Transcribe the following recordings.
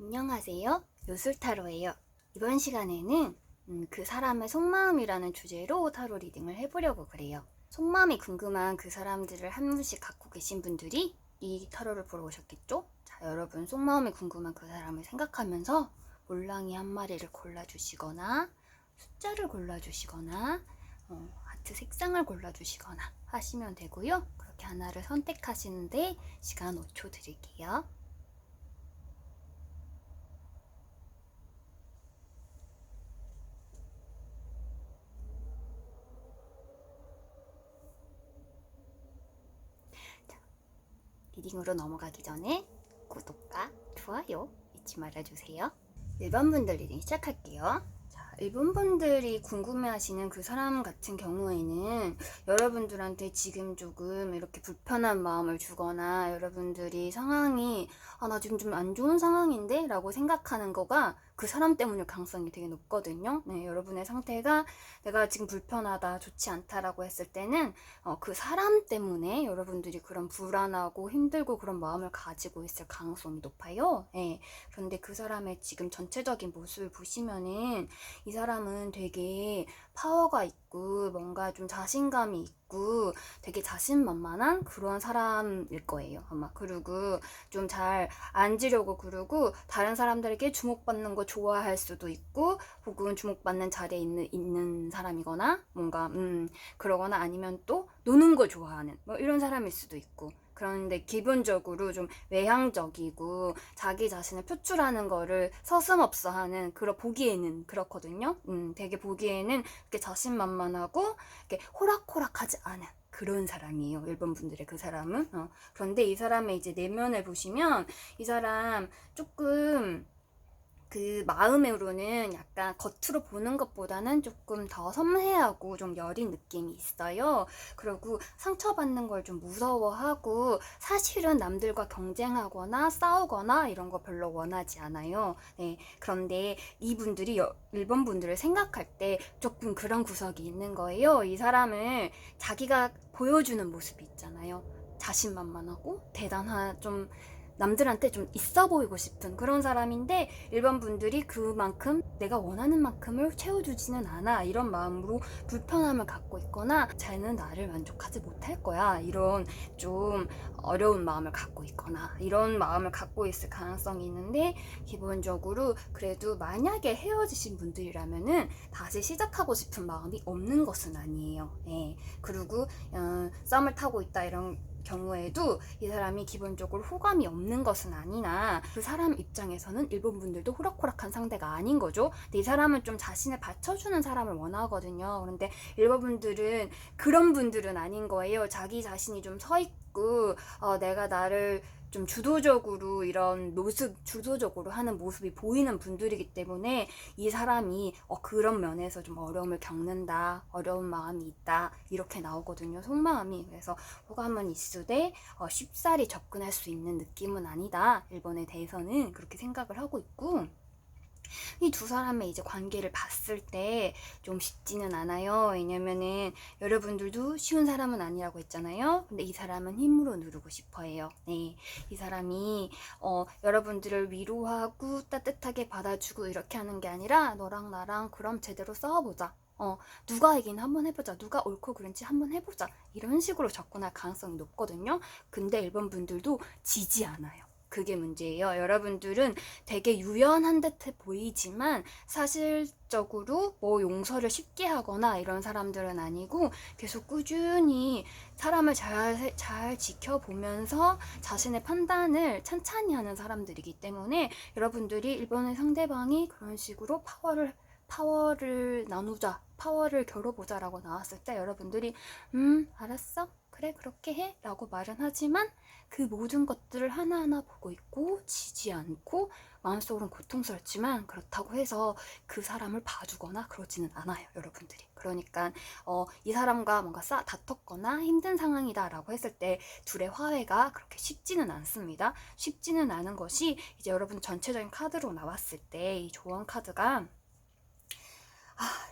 안녕하세요. 요술타로예요. 이번 시간에는 그 사람의 속마음이라는 주제로 타로 리딩을 해보려고 그래요. 속마음이 궁금한 그 사람들을 한 분씩 갖고 계신 분들이 이 타로를 보러 오셨겠죠? 자, 여러분 속마음이 궁금한 그 사람을 생각하면서 몰랑이 한 마리를 골라주시거나 숫자를 골라주시거나 하트 색상을 골라주시거나 하시면 되고요. 그렇게 하나를 선택하시는데 시간 5초 드릴게요. 리딩으로 넘어가기 전에 구독과 좋아요 잊지 말아주세요. 1번 분들 리딩 시작할게요. 자, 1번 분들이 궁금해하시는 그 사람 같은 경우에는 여러분들한테 지금 조금 이렇게 불편한 마음을 주거나 여러분들이 상황이 나 지금 좀 안 좋은 상황인데? 라고 생각하는 거가 그 사람 때문일 가능성이 되게 높거든요. 네, 여러분의 상태가 내가 지금 불편하다, 좋지 않다라고 했을 때는 그 사람 때문에 여러분들이 그런 불안하고 힘들고 그런 마음을 가지고 있을 가능성이 높아요. 네, 그런데 그 사람의 지금 전체적인 모습을 보시면은 이 사람은 되게 파워가 있고 뭔가 좀 자신감이 있고 되게 자신만만한 그런 사람일 거예요, 아마. 그리고 좀 잘 앉으려고 그러고 다른 사람들에게 주목받는 거 좋아할 수도 있고 혹은 주목받는 자리에 있는 사람이거나 뭔가 그러거나 아니면 또 노는 거 좋아하는 뭐 이런 사람일 수도 있고. 그런데 기본적으로 좀 외향적이고 자기 자신을 표출하는 거를 서슴없어 하는 그런 보기에는 그렇거든요. 되게 보기에는 이렇게 자신만만하고 이렇게 호락호락하지 않은 그런 사람이에요. 일본 분들의 그 사람은. 그런데 이 사람의 이제 내면을 보시면 이 사람 조금 그 마음으로는 약간 겉으로 보는 것보다는 조금 더 섬세하고 좀 여린 느낌이 있어요. 그리고 상처받는 걸 좀 무서워하고 사실은 남들과 경쟁하거나 싸우거나 이런 거 별로 원하지 않아요. 네, 그런데 이분들이 일본 분들을 생각할 때 조금 그런 구석이 있는 거예요. 이 사람을 자기가 보여주는 모습이 있잖아요. 자신만만하고 대단한 좀 남들한테 좀 있어 보이고 싶은 그런 사람인데 일반 분들이 그만큼 내가 원하는 만큼을 채워주지는 않아 이런 마음으로 불편함을 갖고 있거나 쟤는 나를 만족하지 못할 거야 이런 좀 어려운 마음을 갖고 있거나 이런 마음을 갖고 있을 가능성이 있는데 기본적으로 그래도 만약에 헤어지신 분들이라면은 다시 시작하고 싶은 마음이 없는 것은 아니에요. 네. 그리고 썸을 타고 있다 이런 경우에도 이 사람이 기본적으로 호감이 없는 것은 아니나 그 사람 입장에서는 일본 분들도 호락호락한 상대가 아닌 거죠. 근데 이 사람은 좀 자신을 받쳐주는 사람을 원하거든요. 그런데 일본 분들은 그런 분들은 아닌 거예요. 자기 자신이 좀 서 있고 내가 나를 좀 주도적으로 이런 모습, 주도적으로 하는 모습이 보이는 분들이기 때문에 이 사람이 그런 면에서 좀 어려움을 겪는다, 어려운 마음이 있다 이렇게 나오거든요. 속마음이. 그래서 호감은 있으되 쉽사리 접근할 수 있는 느낌은 아니다. 일본에 대해서는 그렇게 생각을 하고 있고 이 두 사람의 이제 관계를 봤을 때 좀 쉽지는 않아요. 왜냐면은 여러분들도 쉬운 사람은 아니라고 했잖아요. 근데 이 사람은 힘으로 누르고 싶어 해요. 네. 이 사람이 여러분들을 위로하고 따뜻하게 받아주고 이렇게 하는 게 아니라 너랑 나랑 그럼 제대로 싸워보자. 누가 이긴 한번 해보자. 누가 옳고 그른지 한번 해보자. 이런 식으로 접근할 가능성이 높거든요. 근데 일본 분들도 지지 않아요. 그게 문제예요. 여러분들은 되게 유연한 듯해 보이지만 사실적으로 뭐 용서를 쉽게 하거나 이런 사람들은 아니고 계속 꾸준히 사람을 잘 지켜보면서 자신의 판단을 찬찬히 하는 사람들이기 때문에 여러분들이 일본의 상대방이 그런 식으로 파워를 나누자, 파워를 겨뤄보자 라고 나왔을 때 여러분들이 알았어? 그래 그렇게 해? 라고 말은 하지만 그 모든 것들을 하나하나 보고 있고 지지 않고 마음속으로는 고통스럽지만 그렇다고 해서 그 사람을 봐주거나 그러지는 않아요, 여러분들이. 그러니까 이 사람과 뭔가 다퉜거나 힘든 상황이다 라고 했을 때 둘의 화해가 그렇게 쉽지는 않습니다. 쉽지는 않은 것이 이제 여러분 전체적인 카드로 나왔을 때 이 조언 카드가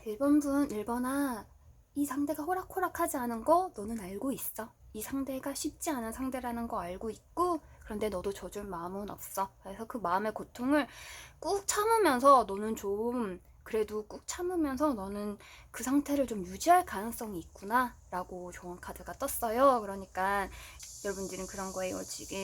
1번아, 이 상대가 호락호락하지 않은 거 너는 알고 있어. 이 상대가 쉽지 않은 상대라는 거 알고 있고 그런데 너도 져줄 마음은 없어. 그래서 그 마음의 고통을 꾹 참으면서 너는 좀 그래도 꾹 참으면서 너는 그 상태를 좀 유지할 가능성이 있구나 라고 좋은 카드가 떴어요. 그러니까 여러분들은 그런 거예요. 지금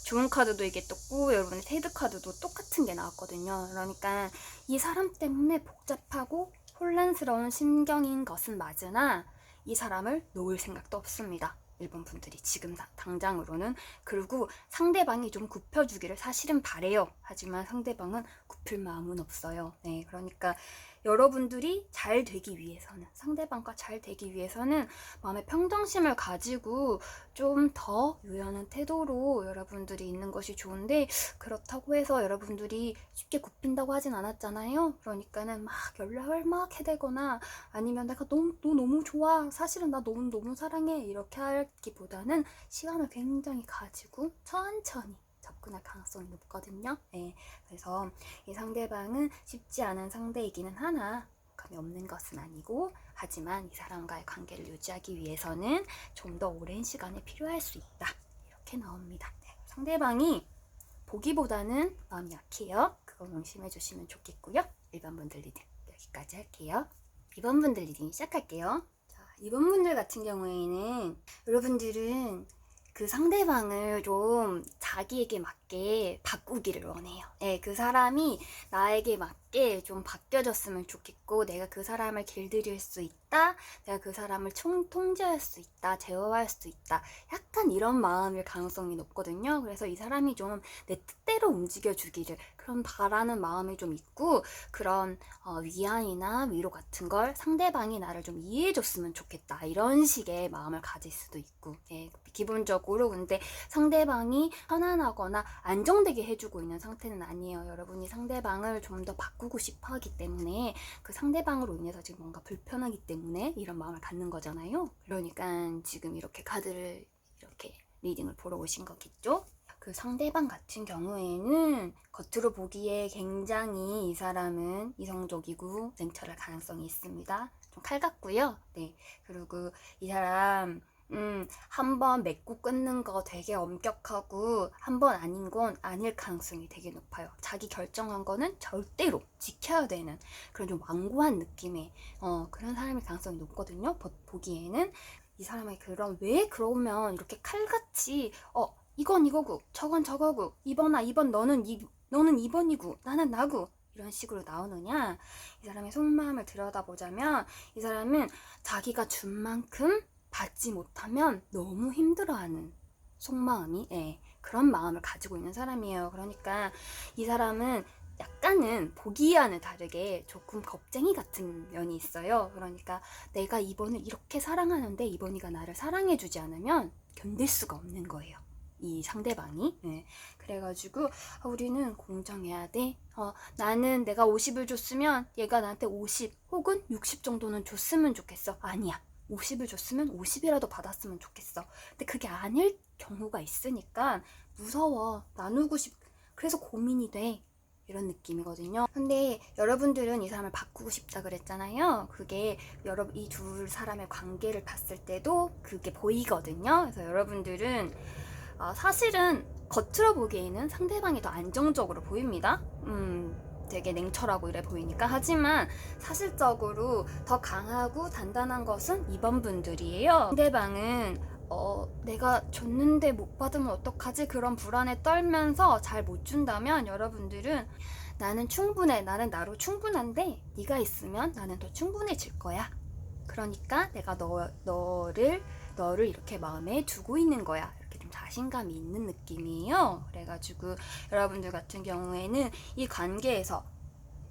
좋은 카드도 이게 떴고 여러분의 테드 카드도 똑같은 게 나왔거든요. 그러니까 이 사람 때문에 복잡하고 혼란스러운 심경인 것은 맞으나 이 사람을 놓을 생각도 없습니다. 일본 분들이 지금 당장으로는. 그리고 상대방이 좀 굽혀주기를 사실은 바래요. 하지만 상대방은 굽힐 마음은 없어요. 네, 그러니까 여러분들이 잘 되기 위해서는, 상대방과 잘 되기 위해서는 마음의 평정심을 가지고 좀 더 유연한 태도로 여러분들이 있는 것이 좋은데, 그렇다고 해서 여러분들이 쉽게 굽힌다고 하진 않았잖아요. 그러니까는 막 연락을 막 해대거나 아니면 내가 너 너무 좋아, 사실은 나 너무 사랑해, 이렇게 하기보다는 시간을 굉장히 가지고 천천히 접근할 가능성이 높거든요. 네, 그래서 이 상대방은 쉽지 않은 상대이기는 하나 감이 없는 것은 아니고, 하지만 이 사람과의 관계를 유지하기 위해서는 좀 더 오랜 시간이 필요할 수 있다, 이렇게 나옵니다. 네, 상대방이 보기보다는 마음이 약해요. 그거 명심해 주시면 좋겠고요. 1번 분들 리딩 여기까지 할게요. 2번 분들 리딩 시작할게요. 자, 2번 분들 같은 경우에는 여러분들은 그 상대방을 좀 자기에게 맞게 바꾸기를 원해요. 네, 그 사람이 나에게 맞게 좀 바뀌어졌으면 좋겠고, 내가 그 사람을 길들일 수 있다, 내가 그 사람을 통제할 수 있다, 제어할 수 있다, 약간 이런 마음일 가능성이 높거든요. 그래서 이 사람이 좀 내 뜻대로 움직여주기를 그런 바라는 마음이 좀 있고, 그런 위안이나 위로 같은 걸 상대방이 나를 좀 이해해줬으면 좋겠다, 이런 식의 마음을 가질 수도 있고. 네, 기본적으로 근데 상대방이 편안하거나 안정되게 해주고 있는 상태는 아니에요. 여러분이 상대방을 좀 더 바꾸고 싶어 하기 때문에, 그 상대방으로 인해서 지금 뭔가 불편하기 때문에 이런 마음을 갖는 거잖아요. 그러니까 지금 이렇게 카드를 이렇게 리딩을 보러 오신 거겠죠? 그 상대방 같은 경우에는 겉으로 보기에 굉장히 이 사람은 이성적이고 냉철할 가능성이 있습니다. 좀 칼 같고요. 네, 그리고 이 사람 한번 맺고 끊는 거 되게 엄격하고, 한 번 아닌 건 아닐 가능성이 되게 높아요. 자기 결정한 거는 절대로 지켜야 되는 그런 좀 완고한 느낌의 그런 사람의 가능성이 높거든요. 보기에는 이 사람의 그런, 왜 그러면 이렇게 칼같이 이건 이거고 저건 저거고, 2번 너는 2번이고 나는 나고, 이런 식으로 나오느냐. 이 사람의 속마음을 들여다보자면, 이 사람은 자기가 준 만큼 받지 못하면 너무 힘들어하는 속마음이, 그런 마음을 가지고 있는 사람이에요. 그러니까 이 사람은 약간은 보기와는 다르게 조금 겁쟁이 같은 면이 있어요. 그러니까 내가 이번을 이렇게 사랑하는데 이번이가 나를 사랑해주지 않으면 견딜 수가 없는 거예요, 이 상대방이. 그래가지고 우리는 공정해야 돼. 나는 내가 50을 줬으면 얘가 나한테 50 혹은 60 정도는 줬으면 좋겠어. 아니야, 50을 줬으면 50이라도 받았으면 좋겠어. 근데 그게 아닐 경우가 있으니까 무서워, 나누고 그래서 고민이 돼, 이런 느낌이거든요. 근데 여러분들은 이 사람을 바꾸고 싶다 그랬잖아요. 그게 이 두 사람의 관계를 봤을 때도 그게 보이거든요. 그래서 여러분들은 사실은 겉으로 보기에는 상대방이 더 안정적으로 보입니다. 되게 냉철하고 이래 보이니까. 하지만 사실적으로 더 강하고 단단한 것은 2번 분들이에요. 상대방은 내가 줬는데 못 받으면 어떡하지, 그런 불안에 떨면서 잘 못 준다면, 여러분들은 나는 충분해, 나는 나로 충분한데 네가 있으면 나는 더 충분해질 거야, 그러니까 내가 너를 이렇게 마음에 두고 있는 거야, 이렇게 좀 자신감이 있는 느낌이에요. 그래가지고 여러분들 같은 경우에는 이 관계에서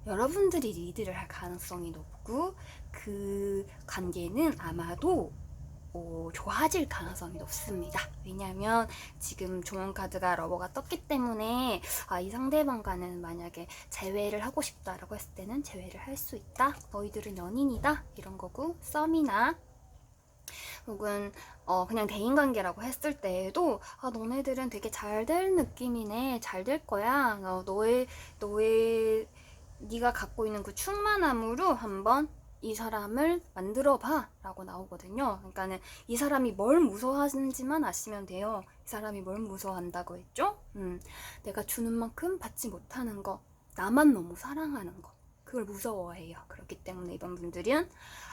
여러분들이 리드를 할 가능성이 높고, 그 관계는 아마도 좋아질 가능성이 높습니다. 왜냐면 지금 좋은 카드가 러버가 떴기 때문에 이 상대방과는 만약에 재회를 하고 싶다라고 했을 때는 재회를 할 수 있다, 너희들은 연인이다, 이런 거고, 썸이나 혹은 그냥 대인관계라고 했을 때에도 너네들은 되게 잘 될 느낌이네, 잘 될 거야, 네가 갖고 있는 그 충만함으로 한번 이 사람을 만들어 봐 라고 나오거든요. 그러니까는 이 사람이 뭘 무서워하는지만 아시면 돼요. 이 사람이 뭘 무서워한다고 했죠? 내가 주는 만큼 받지 못하는 거, 나만 너무 사랑하는 거, 그걸 무서워해요. 그렇기 때문에 이번 분들은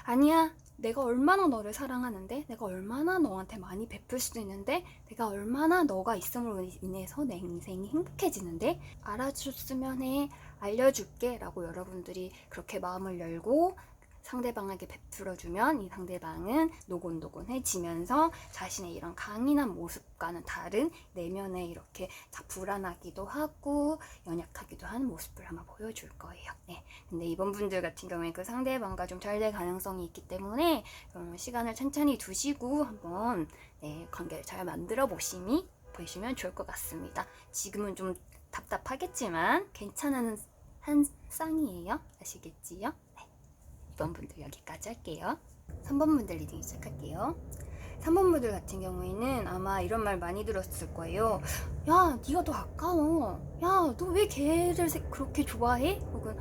아니야, 내가 얼마나 너를 사랑하는데, 내가 얼마나 너한테 많이 베풀 수도 있는데, 내가 얼마나 너가 있음으로 인해서 내 인생이 행복해지는데, 알아줬으면 해, 알려줄게 라고 여러분들이 그렇게 마음을 열고 상대방에게 베풀어주면 이 상대방은 노곤노곤해지면서 자신의 이런 강인한 모습과는 다른 내면에 이렇게 다 불안하기도 하고 연약하기도 한 모습을 아마 보여줄 거예요. 네. 근데 이번 분들 같은 경우에 그 상대방과 좀 잘 될 가능성이 있기 때문에 시간을 천천히 두시고 한번 관계를 잘 만들어 보시면 좋을 것 같습니다. 지금은 좀 답답하겠지만 괜찮은 한 쌍이에요. 아시겠지요? 2번 분들 여기까지 할게요. 3번 분들 리딩 시작할게요. 3번 분들 같은 경우에는 아마 이런 말 많이 들었을 거예요. 야, 네가 더 아까워. 야, 너 왜 걔를 그렇게 좋아해? 혹은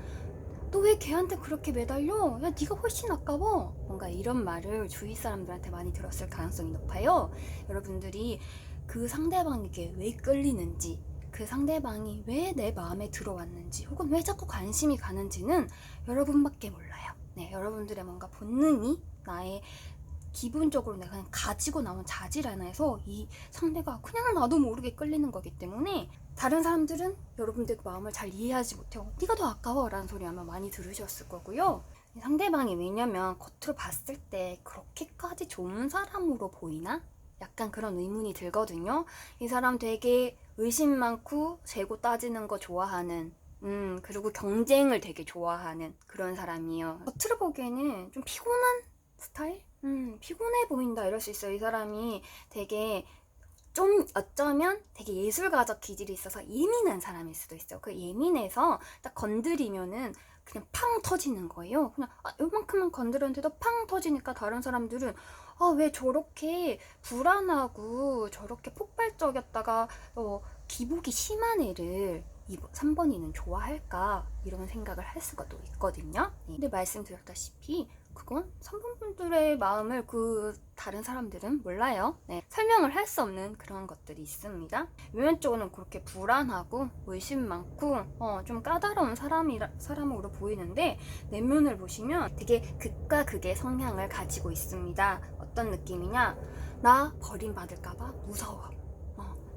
너 왜 걔한테 그렇게 매달려? 야, 네가 훨씬 아까워. 뭔가 이런 말을 주위 사람들한테 많이 들었을 가능성이 높아요. 여러분들이 그 상대방에게 왜 끌리는지, 그 상대방이 왜 내 마음에 들어왔는지, 혹은 왜 자꾸 관심이 가는지는 여러분밖에 몰라요. 네, 여러분들의 뭔가 본능이 나의 기본적으로 내가 그냥 가지고 나온 자질 안에서 이 상대가 그냥 나도 모르게 끌리는 거기 때문에 다른 사람들은 여러분들 그 마음을 잘 이해하지 못해요. 네가 더 아까워 라는 소리 아마 많이 들으셨을 거고요. 상대방이 왜냐면 겉으로 봤을 때 그렇게까지 좋은 사람으로 보이나? 약간 그런 의문이 들거든요. 이 사람 되게 의심 많고 재고 따지는 거 좋아하는 그리고 경쟁을 되게 좋아하는 그런 사람이에요. 겉으로 보기에는 좀 피곤한 스타일? 피곤해 보인다 이럴 수 있어요. 이 사람이 되게 좀 어쩌면 되게 예술가적 기질이 있어서 예민한 사람일 수도 있어요. 그 예민해서 딱 건드리면은 그냥 팡 터지는 거예요. 그냥 요만큼만 건드렸는데도 팡 터지니까 다른 사람들은 왜 저렇게 불안하고 저렇게 폭발적이었다가 기복이 심한 애를 3번이는 좋아할까 이런 생각을 할 수가 또 있거든요. 근데 말씀드렸다시피 그건 3번 분들의 마음을 그 다른 사람들은 몰라요. 설명을 할 수 없는 그런 것들이 있습니다. 외면적으로는 그렇게 불안하고 의심 많고 좀 까다로운 사람으로 보이는데 내면을 보시면 되게 극과 극의 성향을 가지고 있습니다. 어떤 느낌이냐? 나 버림받을까봐 무서워.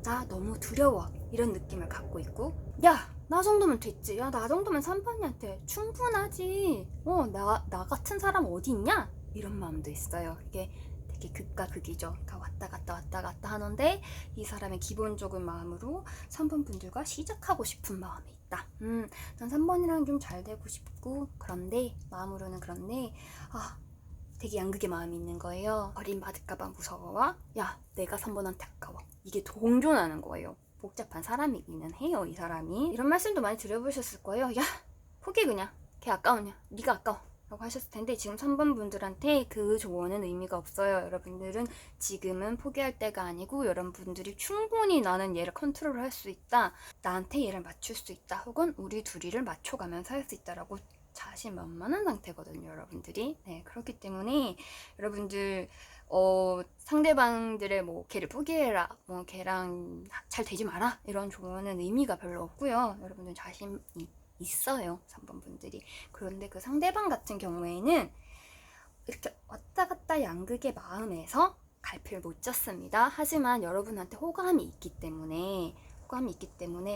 나 너무 두려워. 이런 느낌을 갖고 있고, 야, 나 정도면 됐지. 야, 나 정도면 3번이한테 충분하지. 나 같은 사람 어디 있냐? 이런 마음도 있어요. 이게 되게 극과 극이죠. 그러니까 왔다 갔다 하는데 이 사람의 기본적인 마음으로 3번 분들과 시작하고 싶은 마음이 있다. 난 3번이랑 좀 잘 되고 싶고 그런데 마음으로는 그런데 되게 양극의 마음이 있는 거예요. 버림받을까봐 무서워. 야, 내가 3번한테 아까워. 이게 동존하는 거예요. 복잡한 사람이기는 해요, 이 사람이. 이런 말씀도 많이 들어보셨을 거예요. 야, 포기 그냥. 걔 아까우냐? 네가 아까워. 라고 하셨을 텐데 지금 3번 분들한테 그 조언은 의미가 없어요. 여러분들은 지금은 포기할 때가 아니고 여러분들이 충분히 나는 얘를 컨트롤할 수 있다. 나한테 얘를 맞출 수 있다. 혹은 우리 둘이를 맞춰가면서 할 수 있다라고 자신만만한 상태거든요, 여러분들이. 그렇기 때문에 여러분들 상대방들의 걔를 포기해라, 걔랑 잘 되지 마라 이런 조언은 의미가 별로 없고요. 여러분들 자신이 있어요, 3번 분들이. 그런데 그 상대방 같은 경우에는 이렇게 왔다 갔다 양극의 마음에서 갈피를 못 잡습니다. 하지만 여러분한테 호감이 있기 때문에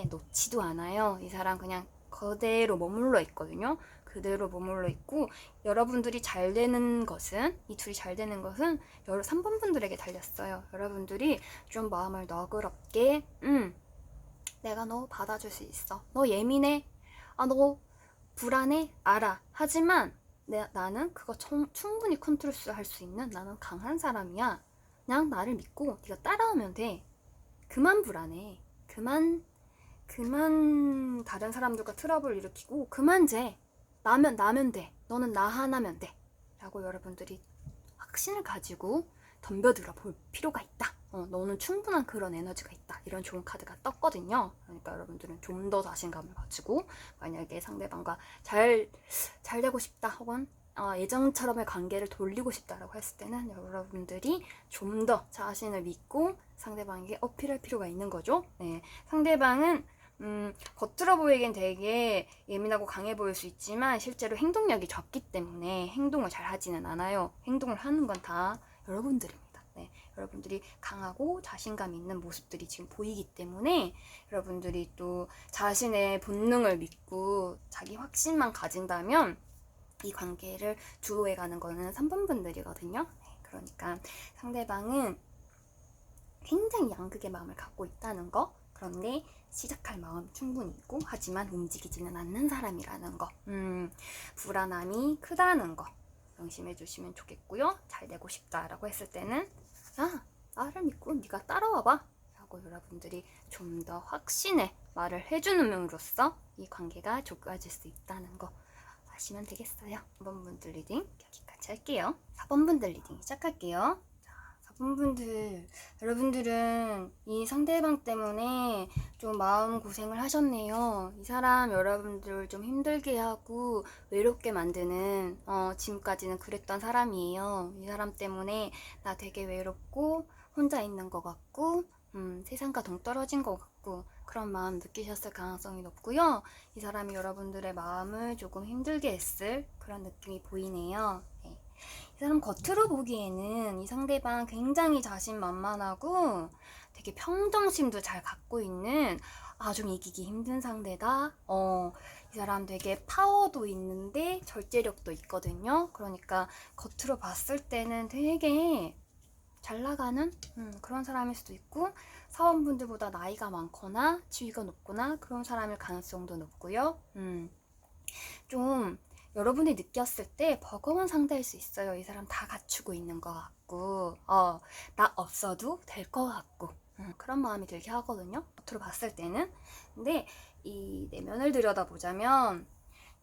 놓지도 않아요. 이 사람 그냥 그대로 머물러 있거든요. 그대로 머물러 있고 여러분들이 잘 되는 것은 이 둘이 잘 되는 것은 3번 분들에게 달렸어요. 여러분들이 좀 마음을 너그럽게 내가 너 받아줄 수 있어. 너 예민해. 너 불안해. 알아. 하지만 나는 그거 충분히 컨트롤할 수 있는 나는 강한 사람이야. 그냥 나를 믿고 네가 따라오면 돼. 그만 불안해. 그만 다른 사람들과 트러블 일으키고 그만 재. 나면 돼. 너는 나 하나면 돼. 라고 여러분들이 확신을 가지고 덤벼들어 볼 필요가 있다. 너는 충분한 그런 에너지가 있다. 이런 좋은 카드가 떴거든요. 그러니까 여러분들은 좀 더 자신감을 가지고 만약에 상대방과 잘 되고 싶다. 혹은 예전처럼의 관계를 돌리고 싶다라고 했을 때는 여러분들이 좀 더 자신을 믿고 상대방에게 어필할 필요가 있는 거죠. 네, 상대방은 겉으로 보이긴 되게 예민하고 강해 보일 수 있지만 실제로 행동력이 적기 때문에 행동을 잘 하지는 않아요. 행동을 하는 건 다 여러분들입니다. 네, 여러분들이 강하고 자신감 있는 모습들이 지금 보이기 때문에 여러분들이 또 자신의 본능을 믿고 자기 확신만 가진다면 이 관계를 주도해가는 거는 3번 분들이거든요. 네, 그러니까 상대방은 굉장히 양극의 마음을 갖고 있다는 거, 그런데 시작할 마음 충분히 있고 하지만 움직이지는 않는 사람이라는 거, 불안함이 크다는 거 명심해 주시면 좋겠고요. 잘 되고 싶다라고 했을 때는 나를 믿고 네가 따라와봐 라고 여러분들이 좀 더 확신의 말을 해주는으로써 이 관계가 좋아질 수 있다는 거 아시면 되겠어요. 3번 분들 리딩 여기까지 할게요. 4번 분들 리딩 시작할게요. 4번 분들, 여러분들은 이 상대방 때문에 좀 마음 고생을 하셨네요. 이 사람 여러분들 좀 힘들게 하고 외롭게 만드는 지금까지는 그랬던 사람이에요. 이 사람 때문에 나 되게 외롭고 혼자 있는 것 같고 세상과 동떨어진 것 같고 그런 마음 느끼셨을 가능성이 높고요. 이 사람이 여러분들의 마음을 조금 힘들게 했을 그런 느낌이 보이네요. 네. 이 사람 겉으로 보기에는 이 상대방 굉장히 자신만만하고 되게 평정심도 잘 갖고 있는 좀 이기기 힘든 상대다. 이 사람 되게 파워도 있는데 절제력도 있거든요. 그러니까 겉으로 봤을 때는 되게 잘 나가는 그런 사람일 수도 있고 사원분들보다 나이가 많거나 지위가 높거나 그런 사람일 가능성도 높고요. 좀 여러분이 느꼈을 때 버거운 상대일 수 있어요. 이 사람 다 갖추고 있는 것 같고 나 없어도 될 것 같고 그런 마음이 들게 하거든요. 겉으로 봤을 때는. 근데 이 내면을 들여다보자면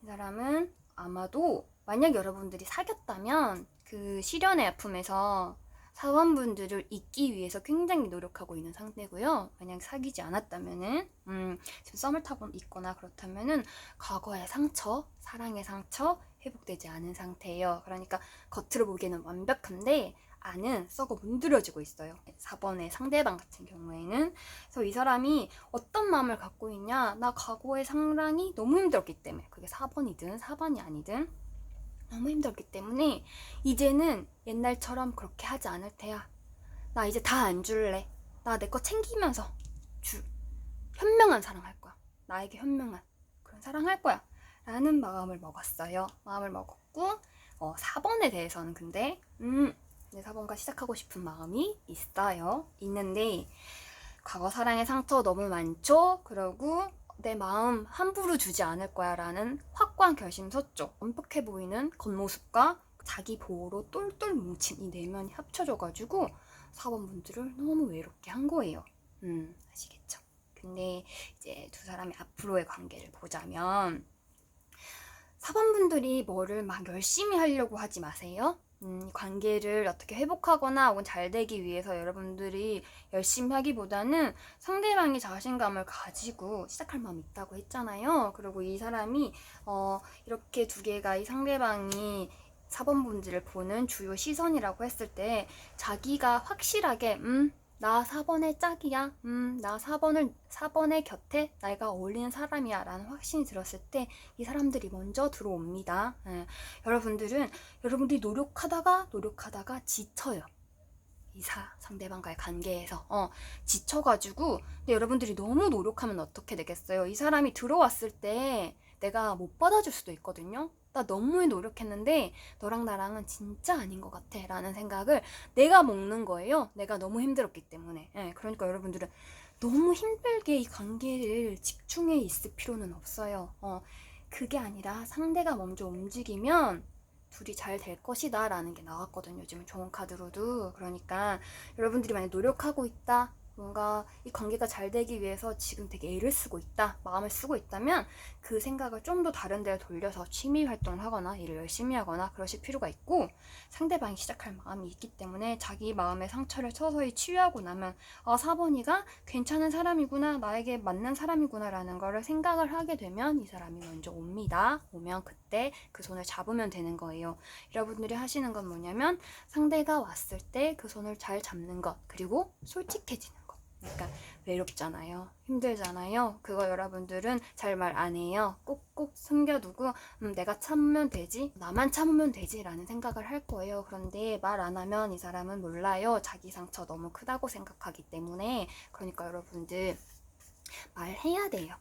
이 사람은 아마도 만약 여러분들이 사귀었다면 그 시련의 아픔에서 사원분들을 잊기 위해서 굉장히 노력하고 있는 상태고요. 만약 사귀지 않았다면은 지금 썸을 타고 있거나 그렇다면은 과거의 상처, 사랑의 상처 회복되지 않은 상태예요. 그러니까 겉으로 보기에는 완벽한데 안은 썩어 문드러지고 있어요. 4번의 상대방 같은 경우에는. 그래서 이 사람이 어떤 마음을 갖고 있냐, 나 과거의 사랑이 너무 힘들었기 때문에, 그게 4번이든 4번이 아니든 너무 힘들었기 때문에 이제는 옛날처럼 그렇게 하지 않을 테야. 나 이제 다 안 줄래. 나 내 거 챙기면서 현명한 사랑할 거야. 나에게 현명한 그런 사랑할 거야 라는 마음을 먹었어요. 마음을 먹었고 4번에 대해서는 근데 4번과 시작하고 싶은 마음이 있어요. 있는데 과거 사랑의 상처 너무 많죠? 그러고 내 마음 함부로 주지 않을 거야 라는 확고한 결심 섰죠. 완벽해 보이는 겉모습과 자기 보호로 똘똘 뭉친 이 내면이 합쳐져가지고 4번 분들을 너무 외롭게 한 거예요. 아시겠죠? 근데 이제 두 사람의 앞으로의 관계를 보자면 4번 분들이 뭐를 막 열심히 하려고 하지 마세요. 관계를 어떻게 회복하거나 혹은 잘 되기 위해서 여러분들이 열심히 하기보다는 상대방이 자신감을 가지고 시작할 마음이 있다고 했잖아요. 그리고 이 사람이 이렇게 두 개가 이 상대방이 4번 분들을 보는 주요 시선이라고 했을 때 자기가 확실하게 나 4번의 짝이야. 나 4번의 곁에 내가 어울리는 사람이야 라는 확신이 들었을 때 이 사람들이 먼저 들어옵니다. 여러분들이 노력하다가 지쳐요. 이 상대방과의 관계에서 지쳐가지고 근데 여러분들이 너무 노력하면 어떻게 되겠어요? 이 사람이 들어왔을 때 내가 못 받아줄 수도 있거든요. 나 너무 노력했는데 너랑 나랑은 진짜 아닌 것 같아 라는 생각을 내가 먹는 거예요. 내가 너무 힘들었기 때문에. 그러니까 여러분들은 너무 힘들게 이 관계를 집중해 있을 필요는 없어요. 그게 아니라 상대가 먼저 움직이면 둘이 잘 될 것이다 라는 게 나왔거든요. 요즘 좋은 카드로도. 그러니까 여러분들이 만약 노력하고 있다, 뭔가 이 관계가 잘 되기 위해서 지금 되게 애를 쓰고 있다, 마음을 쓰고 있다면 그 생각을 좀 더 다른 데로 돌려서 취미 활동을 하거나 일을 열심히 하거나 그러실 필요가 있고, 상대방이 시작할 마음이 있기 때문에 자기 마음의 상처를 서서히 치유하고 나면 4번이가 괜찮은 사람이구나, 나에게 맞는 사람이구나 라는 거를 생각을 하게 되면 이 사람이 먼저 옵니다. 오면 그때 그 손을 잡으면 되는 거예요. 여러분들이 하시는 건 뭐냐면 상대가 왔을 때 그 손을 잘 잡는 것, 그리고 솔직해지는 것. 그러니까 외롭잖아요, 힘들잖아요. 그거 여러분들은 잘 말 안 해요. 꼭꼭 숨겨두고 내가 참으면 되지, 나만 참으면 되지 라는 생각을 할 거예요. 그런데 말 안 하면 이 사람은 몰라요. 자기 상처 너무 크다고 생각하기 때문에. 그러니까 여러분들 말해야 돼요.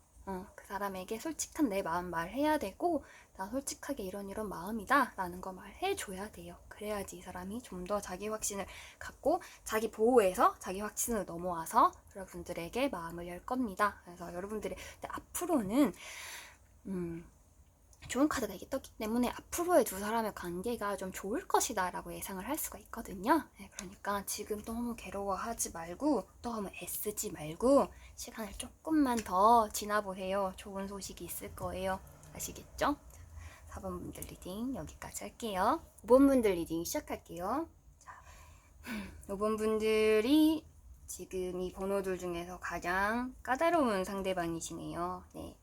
그 사람에게 솔직한 내 마음 말해야 되고, 나 솔직하게 이런 마음이다 라는 거 말해줘야 돼요. 그래야지 이 사람이 좀 더 자기 확신을 갖고 자기 보호에서 자기 확신으로 넘어와서 여러분들에게 마음을 열 겁니다. 그래서 여러분들이 앞으로는 좋은 카드가 이게 떴기 때문에 앞으로의 두 사람의 관계가 좀 좋을 것이다 라고 예상을 할 수가 있거든요. 그러니까 지금 너무 괴로워하지 말고 너무 애쓰지 말고 시간을 조금만 더 지나보세요. 좋은 소식이 있을 거예요. 아시겠죠? 4번 분들 리딩 여기까지 할게요. 5번 분들 리딩 시작할게요. 자, 5번 분들이 지금 이 번호들 중에서 가장 까다로운 상대방이시네요. 네.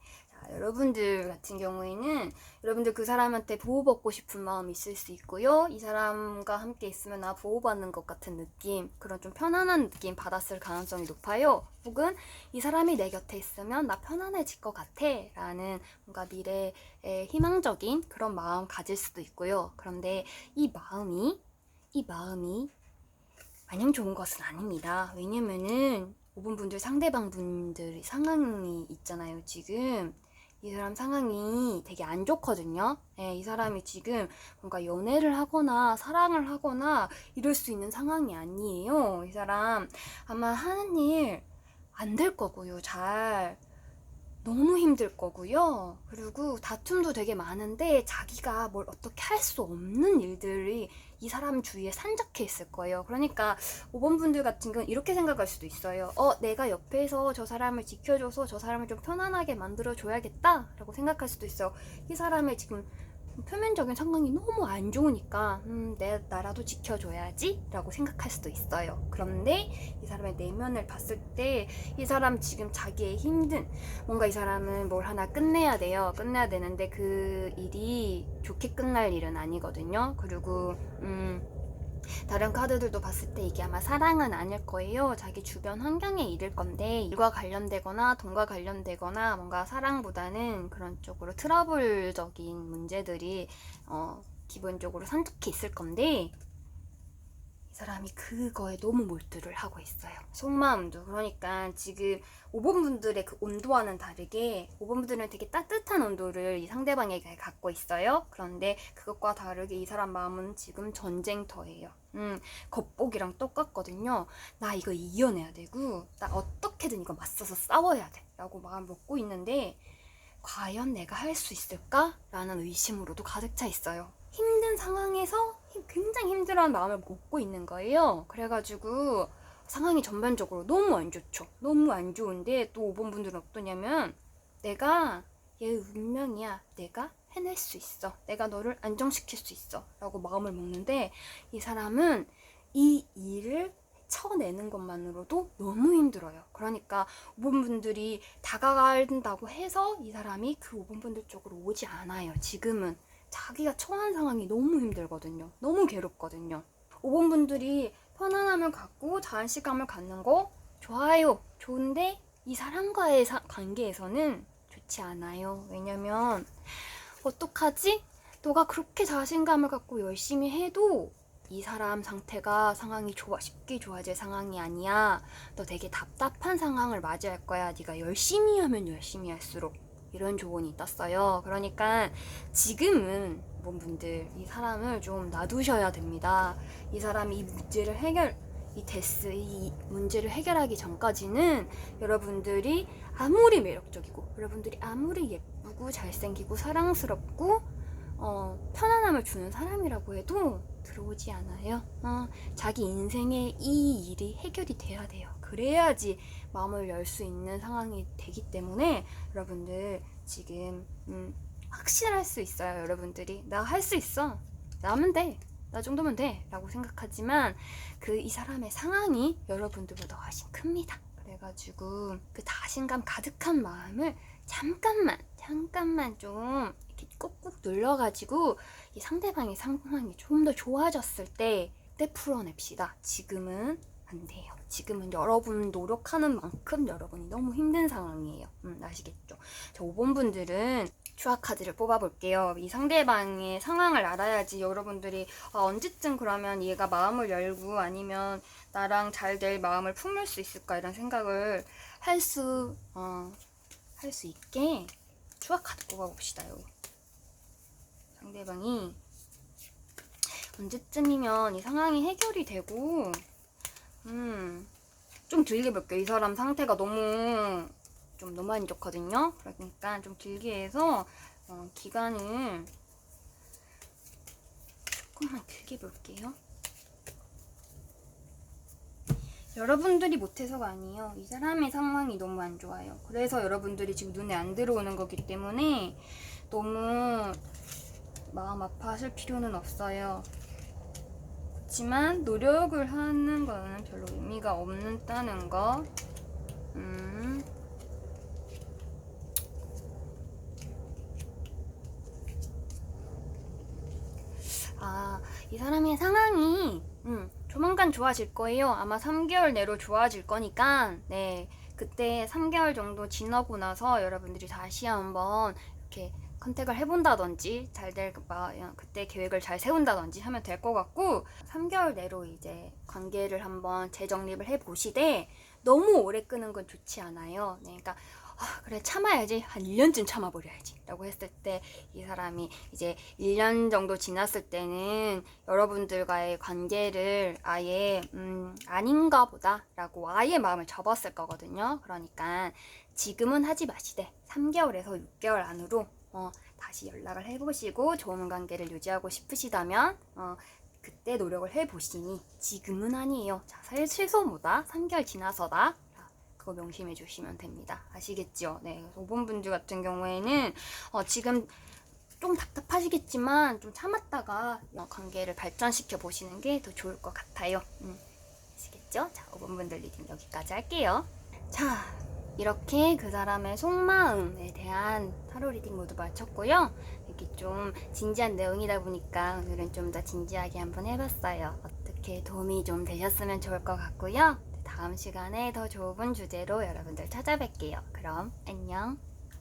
여러분들 같은 경우에는 여러분들 그 사람한테 보호받고 싶은 마음이 있을 수 있고요. 이 사람과 함께 있으면 나 보호받는 것 같은 느낌, 그런 좀 편안한 느낌 받았을 가능성이 높아요. 혹은 이 사람이 내 곁에 있으면 나 편안해질 것 같아 라는 뭔가 미래에 희망적인 그런 마음 가질 수도 있고요. 그런데 이 마음이 마냥 좋은 것은 아닙니다. 왜냐면은 5번 분들 상대방 분들 상황이 있잖아요. 지금 이 사람 상황이 되게 안 좋거든요. 이 사람이 지금 뭔가 연애를 하거나 사랑을 하거나 이럴 수 있는 상황이 아니에요. 이 사람 아마 하는 일 안 될 거고요. 잘 너무 힘들 거고요. 그리고 다툼도 되게 많은데 자기가 뭘 어떻게 할 수 없는 일들이 이 사람 주위에 산적해 있을 거예요. 그러니까 5번 분들 같은 경우는 이렇게 생각할 수도 있어요. 내가 옆에서 저 사람을 지켜줘서 저 사람을 좀 편안하게 만들어줘야겠다 라고 생각할 수도 있어요. 이 사람의 지금 표면적인 상황이 너무 안 좋으니까 나라도 지켜줘야지 라고 생각할 수도 있어요. 그런데 이 사람의 내면을 봤을 때 이 사람 지금 자기의 힘든 뭔가 이 사람은 뭘 하나 끝내야 돼요. 끝내야 되는데 그 일이 좋게 끝날 일은 아니거든요. 그리고 다른 카드들도 봤을 때 이게 아마 사랑은 아닐 거예요. 자기 주변 환경의 일일 건데 일과 관련되거나 돈과 관련되거나 뭔가 사랑보다는 그런 쪽으로 트러블적인 문제들이 기본적으로 산적해 있을 건데 이 사람이 그거에 너무 몰두를 하고 있어요. 속마음도. 그러니까 지금 5번 분들의 그 온도와는 다르게 5번 분들은 되게 따뜻한 온도를 이 상대방에게 갖고 있어요. 그런데 그것과 다르게 이 사람 마음은 지금 전쟁터예요. 겉보기랑 똑같거든요. 나 이거 이겨내야 되고 나 어떻게든 이거 맞서서 싸워야 돼 라고 마음을 먹고 있는데 과연 내가 할 수 있을까? 라는 의심으로도 가득 차 있어요. 힘든 상황에서 굉장히 힘들어하는 마음을 먹고 있는 거예요. 그래가지고 상황이 전반적으로 너무 안 좋죠. 너무 안 좋은데 또 5번 분들은 어떠냐면 내가 얘 운명이야. 내가 해낼 수 있어. 내가 너를 안정시킬 수 있어. 라고 마음을 먹는데 이 사람은 이 일을 쳐내는 것만으로도 너무 힘들어요. 그러니까 5번 분들이 다가간다고 해서 이 사람이 그 5번 분들 쪽으로 오지 않아요. 지금은 자기가 처한 상황이 너무 힘들거든요. 너무 괴롭거든요. 5번 분들이 편안함을 갖고 자신감을 갖는 거 좋아요. 좋은데 이 사람과의 관계에서는 좋지 않아요. 왜냐면 어떡하지? 너가 그렇게 자신감을 갖고 열심히 해도 이 사람 상황이 쉽게 좋아질 상황이 아니야. 너 되게 답답한 상황을 맞이할 거야. 네가 열심히 하면 열심히 할수록. 이런 조언이 떴어요. 그러니까 지금은 분들 이 사람을 좀 놔두셔야 됩니다. 이 사람이 이 문제를 해결하기 전까지는 여러분들이 아무리 매력적이고 여러분들이 아무리 예쁘고 잘생기고 사랑스럽고 편안함을 주는 사람이라고 해도 들어오지 않아요. 자기 인생에 이 일이 해결이 돼야 돼요. 그래야지 마음을 열 수 있는 상황이 되기 때문에 여러분들 지금 확실할 수 있어요. 여러분들이 나 할 수 있어, 나면 돼, 나 정도면 돼 라고 생각하지만 이 사람의 상황이 여러분들보다 훨씬 큽니다. 그래가지고 그 자신감 가득한 마음을 잠깐만 좀 이렇게 꾹꾹 눌러가지고 이 상대방의 상황이 좀 더 좋아졌을 때 그때 풀어냅시다. 지금은 안 돼요. 지금은 여러분 노력하는 만큼 여러분이 너무 힘든 상황이에요. 아시겠죠? 자, 5번 분들은 추억 카드를 뽑아볼게요. 이 상대방의 상황을 알아야지 여러분들이 언제쯤 그러면 얘가 마음을 열고 아니면 나랑 잘 될 마음을 품을 수 있을까 이런 생각을 할 수 있게 추억 카드 뽑아봅시다요. 상대방이 언제쯤이면 이 상황이 해결이 되고 좀 길게 볼게요. 이 사람 상태가 너무 안 좋거든요. 그러니까 좀 길게 해서 기간을 조금만 길게 볼게요. 여러분들이 못해서가 아니에요. 이 사람의 상황이 너무 안 좋아요. 그래서 여러분들이 지금 눈에 안 들어오는 거기 때문에 너무 마음 아파하실 필요는 없어요. 그렇지만 노력을 하는 거는 별로 의미가 없다는 거. 이 사람의 상황이 조만간 좋아질 거예요. 아마 3개월 내로 좋아질 거니까 네, 그때 3개월 정도 지나고 나서 여러분들이 다시 한번 이렇게 컨택을 해본다든지 그때 계획을 잘 세운다든지 하면 될 것 같고 3개월 내로 이제 관계를 한번 재정립을 해보시되 너무 오래 끄는 건 좋지 않아요. 네, 그러니까 그래 참아야지, 한 1년쯤 참아버려야지 라고 했을 때 이 사람이 이제 1년 정도 지났을 때는 여러분들과의 관계를 아예 아닌가 보다 라고 아예 마음을 접었을 거거든요. 그러니까 지금은 하지 마시되 3개월에서 6개월 안으로 다시 연락을 해보시고 좋은 관계를 유지하고 싶으시다면 그때 노력을 해보시니 지금은 아니에요. 자, 최소 뭐다? 3개월 지나서다. 그거 명심해 주시면 됩니다. 아시겠죠? 네, 5번 분들 같은 경우에는 지금 좀 답답하시겠지만 좀 참았다가 관계를 발전시켜 보시는 게 더 좋을 것 같아요. 아시겠죠? 자, 5번 분들 리딩 여기까지 할게요. 자, 이렇게 그 사람의 속마음에 대한 타로 리딩 모두 마쳤고요. 이렇게 좀 진지한 내용이다 보니까 오늘은 좀 더 진지하게 한번 해봤어요. 어떻게 도움이 좀 되셨으면 좋을 것 같고요. 다음 시간에 더 좋은 주제로 여러분들 찾아뵐게요. 그럼 안녕.